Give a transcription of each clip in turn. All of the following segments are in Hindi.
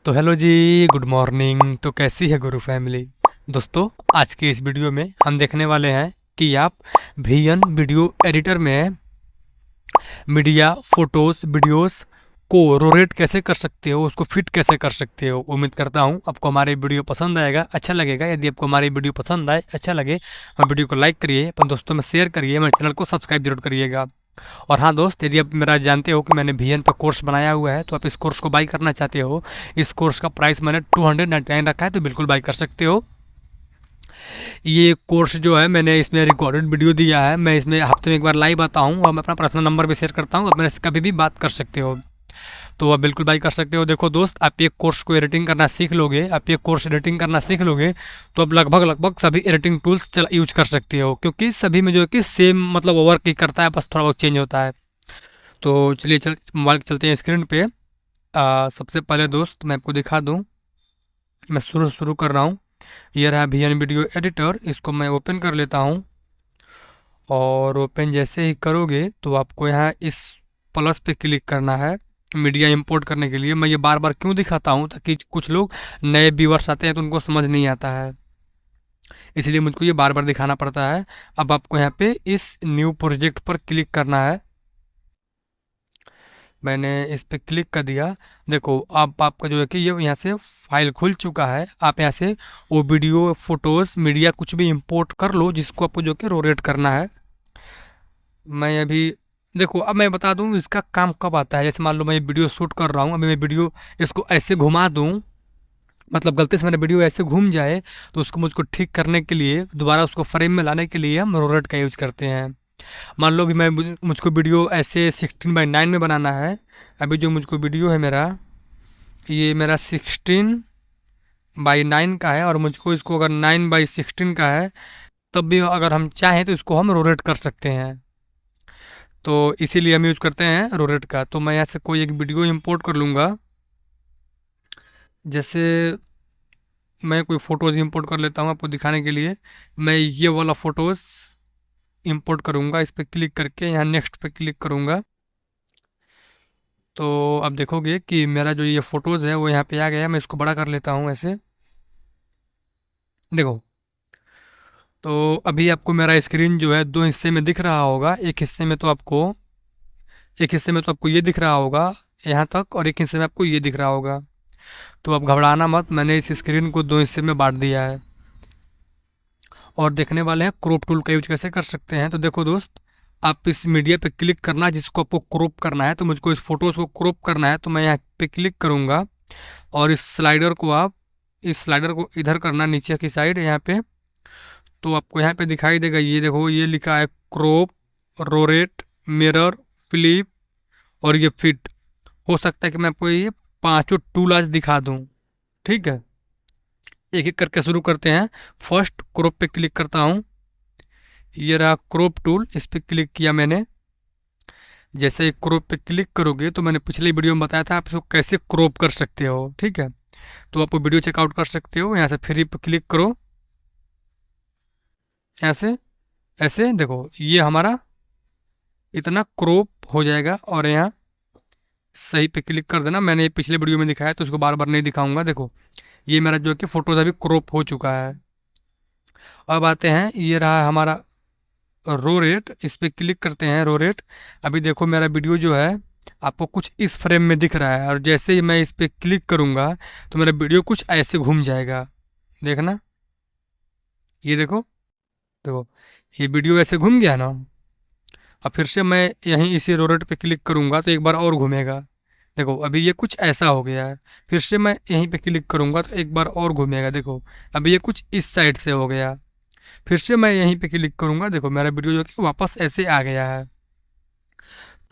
तो हेलो जी, गुड मॉर्निंग। तो कैसी है गुरु फैमिली। दोस्तों, आज के इस वीडियो में हम देखने वाले हैं कि आप वीएन वीडियो एडिटर में मीडिया फोटोज वीडियोस को रोटेट कैसे कर सकते हो, उसको फिट कैसे कर सकते हो। उम्मीद करता हूँ आपको हमारी वीडियो पसंद आएगा, अच्छा लगेगा। यदि आपको हमारी वीडियो पसंद आए, अच्छा लगे, हमारे वीडियो को लाइक करिए, अपने दोस्तों में शेयर करिए, हमारे चैनल को सब्सक्राइब जरूर करिएगा। और हाँ दोस्त, यदि आप मेरा जानते हो कि मैंने वीएन पर कोर्स बनाया हुआ है, तो आप इस कोर्स को बाई करना चाहते हो। इस कोर्स का प्राइस मैंने 299 रखा है, तो बिल्कुल बाई कर सकते हो। ये कोर्स जो है, मैंने इसमें रिकॉर्डेड वीडियो दिया है। मैं इसमें हफ्ते में एक बार लाइव आता हूँ और मैं अपना पर्सनल नंबर भी शेयर करता हूँ। आप मेरे से कभी भी बात कर सकते हो, तो आप बिल्कुल बाई कर सकते हो। देखो दोस्त, आप ये कोर्स को एडिटिंग करना सीख लोगे, आप ये कोर्स एडिटिंग करना सीख लोगे, तो आप लगभग लगभग सभी एडिटिंग टूल्स यूज कर सकते हो, क्योंकि सभी में जो है कि सेम मतलब वर्क ही करता है, बस थोड़ा बहुत चेंज होता है। तो चलिए मोबाइल चलते हैं स्क्रीन पे। सबसे पहले दोस्त मैं आपको दिखा दूँ, मैं शुरू कर रहा हूँ। ये रहा वीएन वीडियो एडिटर, इसको मैं ओपन कर लेता हूँ। और ओपन जैसे ही करोगे तो आपको यहाँ इस प्लस पे क्लिक करना है मीडिया इंपोर्ट करने के लिए। मैं ये बार बार क्यों दिखाता हूँ, ताकि कुछ लोग नए व्यूअर्स आते हैं तो उनको समझ नहीं आता है, इसलिए मुझको ये बार बार दिखाना पड़ता है। अब आपको यहाँ पे इस न्यू प्रोजेक्ट पर क्लिक करना है। मैंने इस पर क्लिक कर दिया। देखो अब आपका जो है कि ये यहाँ से फाइल खुल चुका है। आप यहाँ से वो वीडियो फोटोज़ मीडिया कुछ भी इंपोर्ट कर लो जिसको आपको जो कि रोटेट करना है। मैं अभी देखो, अब मैं बता दूं इसका काम कब आता है। जैसे मान लो मैं ये वीडियो शूट कर रहा हूँ, अभी मैं वीडियो इसको ऐसे घुमा दूं, मतलब गलती से मेरा वीडियो ऐसे घूम जाए, तो उसको मुझको ठीक करने के लिए, दोबारा उसको फ्रेम में लाने के लिए हम रोटेट का यूज करते हैं। मान लो भी मैं मुझको वीडियो ऐसे 16:9 में बनाना है। अभी जो मुझको वीडियो है मेरा, ये मेरा 16:9 का है, और मुझको इसको अगर 9:16 का है, तब भी अगर हम चाहें तो इसको हम रोटेट कर सकते हैं। तो इसीलिए हम यूज करते हैं रोटेट का। तो मैं यहाँ से कोई एक वीडियो इंपोर्ट कर लूँगा। जैसे मैं कोई फ़ोटोज़ इंपोर्ट कर लेता हूँ आपको दिखाने के लिए। मैं ये वाला फ़ोटोज़ इंपोर्ट करूँगा, इस पर क्लिक करके यहाँ नेक्स्ट पे क्लिक करूँगा। तो अब देखोगे कि मेरा जो ये फ़ोटोज़ है वो यहाँ पे आ गया। मैं इसको बड़ा कर लेता हूँ ऐसे, देखो। तो अभी आपको मेरा स्क्रीन जो है दो हिस्से में दिख रहा होगा। एक हिस्से में तो आपको ये दिख रहा होगा यहाँ तक, और एक हिस्से में आपको ये दिख रहा होगा। तो अब घबराना मत, मैंने इस स्क्रीन को दो हिस्से में बांट दिया है। और देखने वाले हैं क्रॉप टूल का यूज कैसे कर सकते हैं। तो देखो दोस्त, आप इस मीडिया पे क्लिक करना जिसको आपको क्रॉप करना है। तो मुझको इस फोटोज़ को क्रॉप करना है, तो मैं यहाँ पे क्लिक करूँगा, और इस स्लाइडर को इधर करना नीचे की साइड यहाँ पे। तो आपको यहाँ पे दिखाई देगा, ये देखो ये लिखा है क्रॉप, रोटेट, मिरर, फ्लिप और ये फिट। हो सकता है कि मैं आपको ये पांचों टूल आज दिखा दूँ, ठीक है। एक एक करके शुरू करते हैं। फर्स्ट क्रॉप पे क्लिक करता हूँ, ये रहा क्रॉप टूल, इस पे क्लिक किया मैंने। जैसे ही क्रॉप पे क्लिक करोगे, तो मैंने पिछले वीडियो में बताया था आप इसको कैसे क्रॉप कर सकते हो, ठीक है। तो आप वीडियो चेकआउट कर सकते हो। यहाँ से फ्री पे क्लिक करो, ऐसे ऐसे देखो ये हमारा इतना क्रॉप हो जाएगा। और यहाँ सही पे क्लिक कर देना। मैंने ये पिछले वीडियो में दिखाया तो उसको बार बार नहीं दिखाऊंगा। देखो ये मेरा जो है कि फोटोज अभी क्रॉप हो चुका है। अब आते हैं, ये रहा हमारा रो रेट, इस पे क्लिक करते हैं रो रेट। अभी देखो मेरा वीडियो जो है आपको कुछ इस फ्रेम में दिख रहा है, और जैसे ही मैं इस पे क्लिक करूँगा तो मेरा वीडियो कुछ ऐसे घूम जाएगा। देखना, ये देखो, देखो ये वीडियो ऐसे घूम गया ना। अब फिर से मैं यहीं इसी रो रेट पे क्लिक करूँगा तो एक बार और घूमेगा। देखो अभी ये कुछ ऐसा हो गया है। फिर से मैं यहीं पे क्लिक करूँगा तो एक बार और घूमेगा। देखो अभी ये कुछ इस साइड से हो गया। फिर से मैं यहीं पे क्लिक करूँगा, देखो मेरा वीडियो जो कि वापस ऐसे आ गया है।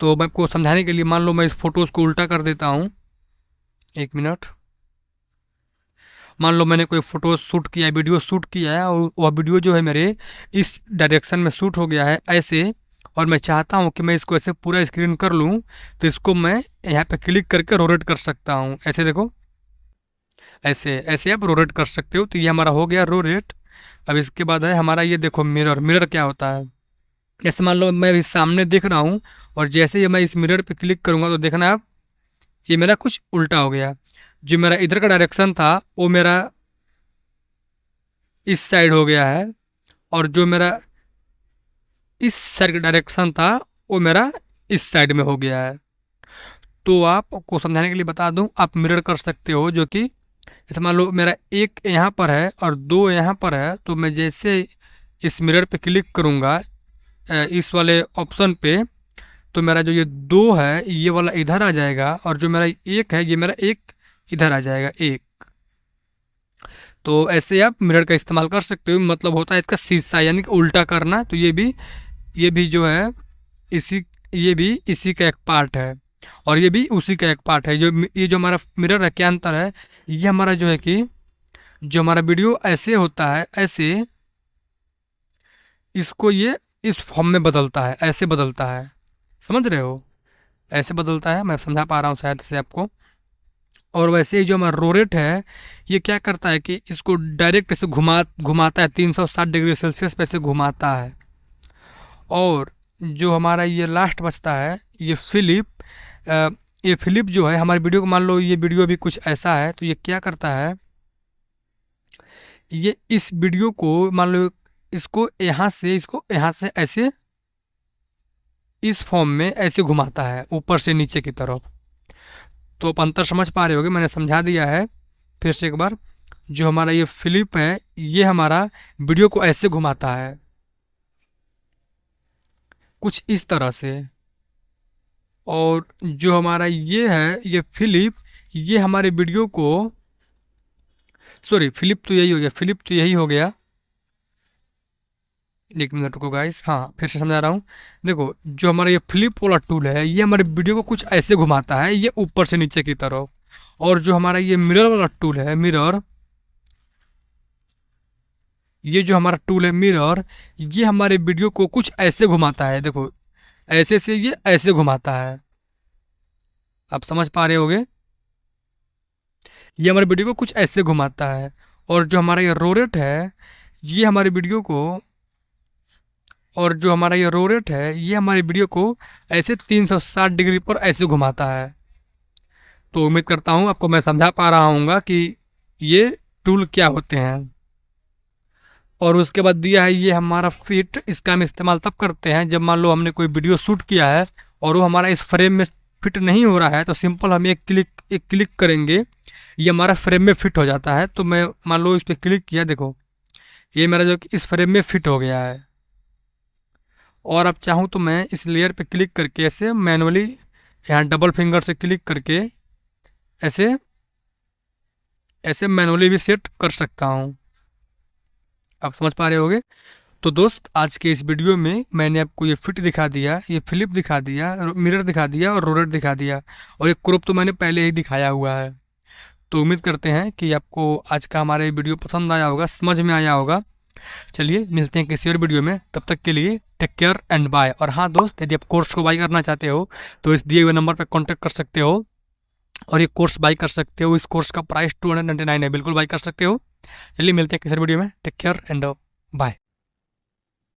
तो मैं आपको समझाने के लिए, मान लो मैं इस फोटोज़ को उल्टा कर देता हूँ, एक मिनट। मान लो मैंने कोई फ़ोटो शूट किया है, वीडियो शूट किया है, और वह वीडियो जो है मेरे इस डायरेक्शन में शूट हो गया है ऐसे, और मैं चाहता हूँ कि मैं इसको ऐसे पूरा स्क्रीन कर लूँ। तो इसको मैं यहाँ पे क्लिक करके रोटेट कर सकता हूँ, ऐसे देखो, ऐसे ऐसे आप रोटेट कर सकते हो। तो ये हमारा हो गया रोटेट। अब इसके बाद है हमारा ये देखो मिरर। मिरर क्या होता है, जैसे मान लो मैं अभी सामने देख रहा हूँ, और जैसे ही मैं इस मिरर पे क्लिक करूँगा तो देखना आप, ये मेरा कुछ उल्टा हो गया। जो मेरा इधर का डायरेक्शन था वो मेरा इस साइड हो गया है, और जो मेरा इस साइड का डायरेक्शन था वो मेरा इस साइड में हो गया है। तो आपको समझाने के लिए बता दूं, आप मिरर कर सकते हो, जो कि जैसे मान लो मेरा एक यहाँ पर है और दो यहाँ पर है, तो मैं जैसे इस मिरर पे क्लिक करूँगा इस वाले ऑप्शन पे, तो मेरा जो ये दो है ये वाला इधर आ जाएगा, और जो मेरा एक है ये मेरा एक इधर आ जाएगा एक। तो ऐसे आप मिरर का इस्तेमाल कर सकते हो। मतलब होता है इसका शीशा, यानी कि उल्टा करना। तो ये भी जो है इसी ये भी इसी का एक पार्ट है, और ये भी उसी का एक पार्ट है। ये जो हमारा मिरर है, क्या अंतर है, ये हमारा जो है कि जो हमारा वीडियो ऐसे होता है, ऐसे इसको ये इस फॉर्म में बदलता है, ऐसे बदलता है, समझ रहे हो, ऐसे बदलता है। मैं समझा पा रहा हूँ शायद से आपको। और वैसे ही जो हमारा रोरेट है, ये क्या करता है कि इसको डायरेक्ट ऐसे घुमाता है, 360 डिग्री सेल्सियस पे से घुमाता है। और जो हमारा ये लास्ट बचता है, ये फिलिप जो है हमारी वीडियो को, मान लो ये वीडियो भी कुछ ऐसा है, तो ये क्या करता है, ये इस वीडियो को मान लो इसको यहाँ से ऐसे इस फॉर्म में ऐसे घुमाता है, ऊपर से नीचे की तरफ। तो आप अंतर समझ पा रहे होगे, मैंने समझा दिया है फिर से एक बार। जो हमारा ये फिलिप है, ये हमारा वीडियो को ऐसे घुमाता है, कुछ इस तरह से। और जो हमारा ये है, ये फिलिप, ये हमारे वीडियो को, सॉरी फिलिप तो यही हो गया, फिलिप तो यही हो गया। एक मिनट रुको गाइस, हाँ फिर से समझा रहा हूँ। देखो, जो हमारा ये फ्लिप वाला टूल है, ये हमारे वीडियो को कुछ ऐसे घुमाता है, ये ऊपर से नीचे की तरफ। और जो हमारा ये मिरर वाला टूल है, मिरर, ये जो हमारा टूल है मिरर, ये हमारे वीडियो को कुछ ऐसे घुमाता है। देखो, ऐसे से ये ऐसे घुमाता है, आप समझ पा रहे होगे। ये हमारे वीडियो को कुछ ऐसे घुमाता है। और जो हमारा ये रोरेट है, ये हमारे वीडियो को, और जो हमारा ये रोरेट है, ये हमारी वीडियो को ऐसे 360 डिग्री पर ऐसे घुमाता है। तो उम्मीद करता हूँ आपको मैं समझा पा रहा हूँगा कि ये टूल क्या होते हैं। और उसके बाद दिया है ये हमारा फिट। इसका हम इस्तेमाल तब करते हैं जब मान लो हमने कोई वीडियो शूट किया है और वो हमारा इस फ्रेम में फिट नहीं हो रहा है, तो सिंपल हम एक क्लिक करेंगे, ये हमारा फ्रेम में फिट हो जाता है। तो मैं मान लो इस पर क्लिक किया, देखो ये मेरा जो इस फ्रेम में फिट हो गया है। और अब चाहूँ तो मैं इस लेयर पे क्लिक करके ऐसे मैनुअली यहाँ डबल फिंगर से क्लिक करके ऐसे ऐसे मैनुअली भी सेट कर सकता हूँ। आप समझ पा रहे होगे। तो दोस्त, आज के इस वीडियो में मैंने आपको ये फिट दिखा दिया, ये फ्लिप दिखा दिया, मिरर दिखा दिया और रोरेट दिखा दिया, और ये क्रॉप तो मैंने पहले ही दिखाया हुआ है। तो उम्मीद करते हैं कि आपको आज का हमारा ये वीडियो पसंद आया होगा, समझ में आया होगा। चलिए मिलते हैं किसी और वीडियो में, तब तक के लिए टेक केयर एंड बाय। और हाँ दोस्त, यदि आप कोर्स को बाई करना चाहते हो तो इस दिए हुए नंबर पर कॉन्टैक्ट कर सकते हो और ये कोर्स बाई कर सकते हो। इस कोर्स का प्राइस 299 है, बिल्कुल बाई कर सकते हो। चलिए मिलते हैं किसी और वीडियो में, टेक केयर एंड बाय।